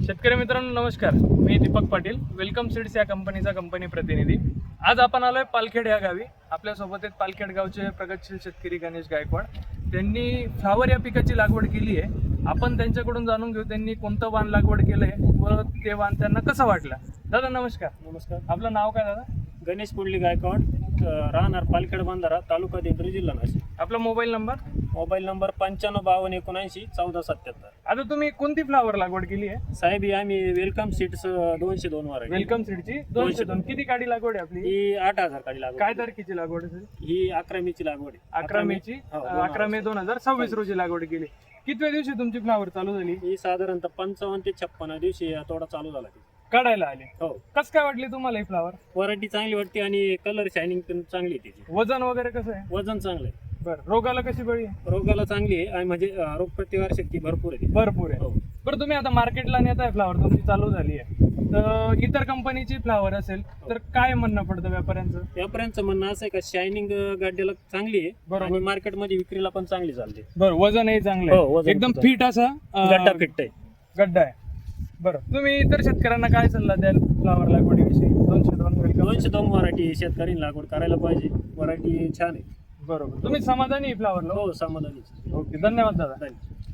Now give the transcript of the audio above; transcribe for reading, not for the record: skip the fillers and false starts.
शेतकरी मित्रांनो नमस्कार, मी दीपक पाटील, वेलकम सीड्स या कंपनीचा कंपनी प्रतिनिधी। आज आपण आलोय पालखेड या गावी। आपल्यासोबत आहेत पालखेड गावचे प्रगतशील शेतकरी गणेश गायकवाड। त्यांनी फ्लावर या पिकाची लागवड केली आहे। आपण त्यांच्याकडून जाणून घेऊ त्यांनी कोणतं वाण लागवड केलंय व ते वाण त्यांना कसं वाटलं। दादा नमस्कार। नमस्कार। आपलं नाव काय दादा? गणेश पुंडलिक गायकवाड, राहणार पालखेड बंधारा, तालुका दिंडोरी, जिल्हा नाशिक। आपला मोबाईल नंबर? Mobile number 9552791477। आता तुम्ही कोणती फ्लावर लागवड केली आहे? साहेब ही आम्ही वेलकम सीड्स 202 वर आहे। वेलकम सीडची 202। किती काडी लागवड आहे आपली? ही 8000 काडी लागवड। काय तारखेची लागवड असेल? ही 11 मेची लागवड आहे। 11 मेची, हो, 11 मे 2026 रोजी लागवड केली। कितव्या दिवशी तुमची फ्लावर चालू झाली? ही साधारणतः 55 ते 56 दिवशी तोडा चालू झाला ती। काढायला आले। हो। कसं काय वाटली तुम्हाला ही फ्लावर? व्हरायटी चांगली वाटते आणि कलर शायनिंग पण चांगली आहे तिची। वजन वगैरे कसं आहे? वजन चांगलं आहे। बरं, रोगाला कशी बळी आहे? रोगाला चांगली आहे आणि म्हणजे रोग प्रतिकार शक्ती भरपूर आहे ती। भरपूर आहे। हो। बरं, तुम्ही आता मार्केटला नेताय फ्लावर, तुमची चालू झाली आहे, तर इतर कंपनीची फ्लावर असेल तर काय म्हणणं पडतं व्यापाऱ्यांचं? व्यापाऱ्यांचं म्हणणं असं आहे का शायनिंग गाड्याला चांगली आहे बरोबर। आणि मार्केटमध्ये विक्रीला पण चांगली चालते। बरं, वजनही चांगलं हो, आहे, वजन एकदम पण फिट असा गड्डा फिट आहे। गड्डा आहे। बरं, तुम्ही इतर शेतकऱ्यांना काय सल्ला द्याल फ्लावर लागवडीविषयी? 202 वेलकम। 202 व्हरायटी शेतकऱ्यांनी लागवड करायला पाहिजे। व्हरायटी छान आहे। बरोबर, तुम्ही समाधानी फ्लावरला? हो, समाधानी। ओके, धन्यवाद दादा। धन्यवाद।